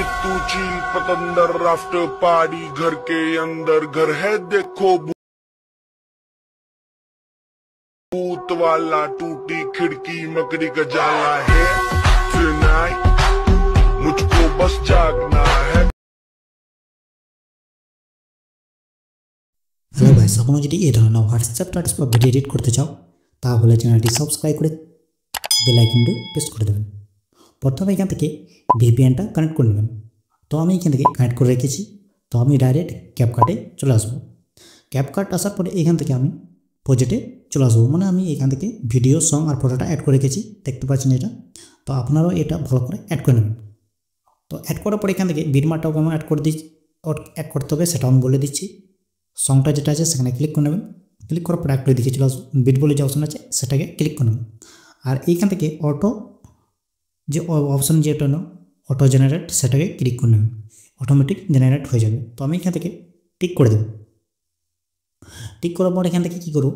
पित्तू चील पतंदर after party घर के अंदर घर है देखो भूत वाला टूटी खिड़की मकड़ी का जाला है tonight मुझको बस जागना है। হ্যালো গাইস, আপনারা যদি এই ধরনের হোয়াটসঅ্যাপ স্ট্যাটাস বা ভিডিও এডিট করতে চাও তাহলে চ্যানেলটি সাবস্ক্রাইব করে বেল আইকনটি প্রেস করে দেবেন। প্রথমে এখান থেকে ভিপিএনটা কানেক্ট করে নেবেন। তো আমি এখান থেকে কানেক্ট করে রেখেছি। তো আমি ডাইরেক্ট ক্যাপকাটে চলে আসবো। ক্যাপকাট আসার পরে এখান থেকে আমি প্রজেক্টে চলে আসবো, মানে আমি এখান থেকে ভিডিও সং আর ফটোটা অ্যাড করে রেখেছি, দেখতে পাচ্ছেন এটা। তো আপনারাও এটা ভালো করে অ্যাড করে নেবেন। তো অ্যাড করার পরে এখান থেকে বিটমার্কটাও কেমন অ্যাড করতে হবে সেটা আমি বলে দিচ্ছি। সংটা যেটা আছে সেখানে ক্লিক করে নেবেন। ক্লিক করার পরে একটা দিকে চলে আসবো, বিট বলে যে অপশন আছে সেটাকে ক্লিক করে নেবেন। আর এইখান থেকে অটো যে অপশন যেটা না অটো জেনারেট সেটাকে ক্লিক করে নেবেন, অটোমেটিক জেনারেট হয়ে যাবে। তো আমি এখান থেকে টিক করে দেব। টিক করার পর এখান থেকে কী করব,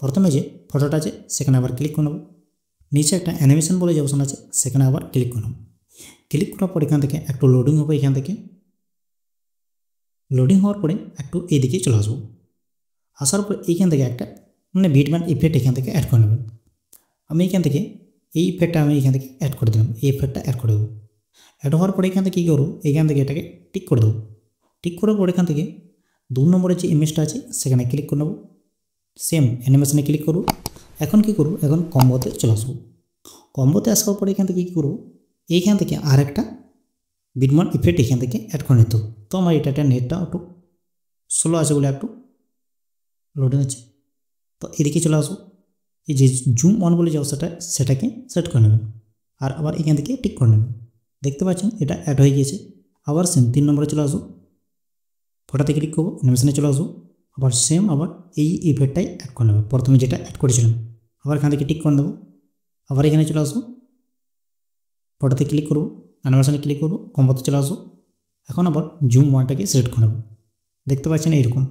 প্রথমে যে ফটোটা আছে সেখানে আবার ক্লিক করে নেব। নিচে একটা অ্যানিমেশন বলে যে অপশন আছে সেখানে আবার ক্লিক করে নেব। ক্লিক করার পর এখান থেকে একটু লোডিং হবে। এখান থেকে লোডিং হওয়ার পরে একটু এইদিকে চলে আসবো। আসার পর এইখান থেকে একটা মানে বিটম্যাপ ইফেক্ট এখান থেকে অ্যাড করে নেবেন। আমি এখান থেকে এই ইফেক্টটা আমি এখান থেকে অ্যাড করে দিলাম, এই ইফেক্টটা অ্যাড করে দেবো। অ্যাড হওয়ার পরে এখান থেকে কী করবো, এইখান থেকে এটাকে টিক করে দেবো। টিক করার পর এখান থেকে 2 নম্বরের যে ইমেজটা আছে সেখানে ক্লিক করে নেবো। সেম অ্যানিমেশনে ক্লিক করবো। এখন কী করবো, এখন কম্বোতে চলে আসবো। কম্বোতে আসার পরে এখান থেকে কী করবো, এইখান থেকে আর একটা বিটমার্ক ইফেক্ট এখান থেকে অ্যাড করে নিতে হবে। তো আমার এটা নেটটা একটু স্লো আছে বলে একটু লোডিং হচ্ছে। তো এদিকে চলে আসবো। এই যে জুম অন বলে যে অবস্থাটা সেটাকে সেট করে নেবেন। আর আবার এখান থেকে টিক করে নেবেন। দেখতে পাচ্ছেন এটা অ্যাড হয়ে গিয়েছে। আবার সেম 3 নম্বরে চলে আসবো, ফটোতে ক্লিক করবো, অ্যানিমেশনে চলে আসবো। আবার সেম আবার এই ইফেক্টটাই অ্যাড করে নেবো, প্রথমে যেটা অ্যাড করেছিলাম। আবার এখান থেকে টিক করে দেবো। আবার এখানে চলে আসবো, ফটোতে ক্লিক করবো, অ্যানিমেশনে ক্লিক করবো, কম্বোতে চলে আসবো। এখন আবার জুম ওয়ানটাকে সিলেক্ট করে নেব। দেখতে পাচ্ছেন এইরকম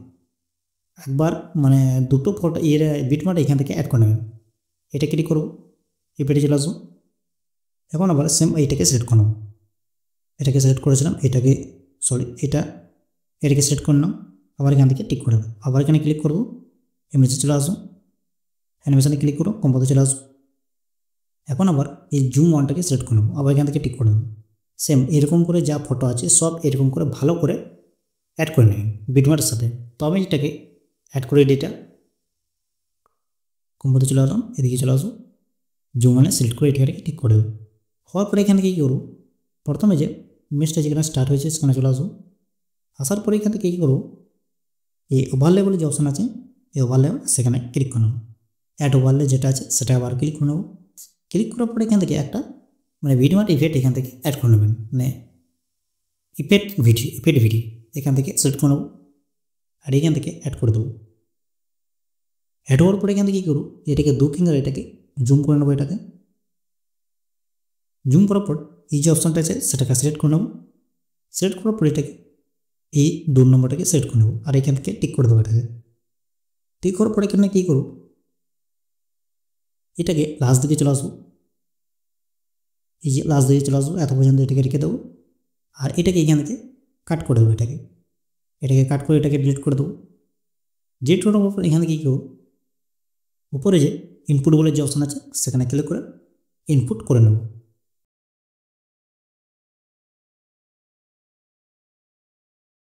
একবার মানে দুটো ফটো বিটমার্ক এখান থেকে অ্যাড করে নেবেন। এটা ক্লিক করবো, ইফেক্টে চলে আসবো। এখন আবার সেম এইটাকে সিলেক্ট করে নেব। এটাকে সিলেক্ট করেছিলাম, এটাকে এটাকে সিলেক্ট করে নাও। আবার এখান থেকে টিক করে দেবো। আবার এখানে ক্লিক করবো, ইমেজে চলে আসবো, অ্যানিমেশনে ক্লিক করবো, কম্বোতে চলে আসবো। এখন আবার এই জুম ওয়ানটাকে সিলেক্ট করে নেবো। আবার এখান থেকে টিক করে দেবো। সেম এরকম করে যা ফটো আছে সব এরকম করে ভালো করে অ্যাড করে নেবেন বিটমার্কের সাথে। তো আমি এটাকে অ্যাড করে ডেটা কম্বোতে চলে আসলাম, এদিকে চলে আসবো, জুম ওয়ানে সিলেক্ট করে এটাকে ঠিক করে দেবো। হওয়ার পরে এখান থেকে কী করবো, প্রথমে যে ইমেজটা যেখানে স্টার্ট হয়েছে সেখানে চলে আসবো। আসার পরে এখান থেকে কী করবো, এই ওভারলে বলে যে অপশান আছে এই ওভারলে সেখানে ক্লিক করে নেবো। অ্যাড ওভারলে যেটা আছে সেটা আবার ক্লিক করে নেবো। ক্লিক করার পরে এখান থেকে একটা মানে বিটমার্ক ইফেক্ট এখান থেকে অ্যাড করে নেবেন, মানে ইফেক্ট ভিডিও এখান থেকে সিলেক্ট করে নেবো। আর এখান থেকে অ্যাড করে দেবো। অ্যাড হওয়ার পরে এখান থেকে কী করবো, এটাকে 2 ফিঙ্গার এটাকে জুম করে নেবো। এটাকে জুম করার পর এই যে অপশানটা আছে সেটাকে সিলেক্ট করে নেবো। সিলেক্ট করার পর এটাকে এই 2 নম্বরটাকে সিলেক্ট করে নেবো। আর এখান থেকে টিক করে দেবো। এটাকে টিক করার পরে এখানে কী করবো, এটাকে লাস্ট দিকে চলে আসবো। এই যে লাস্ট দিকে চলে আসবো, এত পর্যন্ত এটাকে রেখে দেবো। আর এটাকে এখান থেকে কাট করে দেবো। এটাকে কাট করে এটাকে ডিলিট করে দেবো। ডিলিট করার পর এখান থেকে কী করবো, উপরে যে ইনপুট বলে যে অপশান আছে সেখানে ক্লিক করে ইনপুট করে নেব।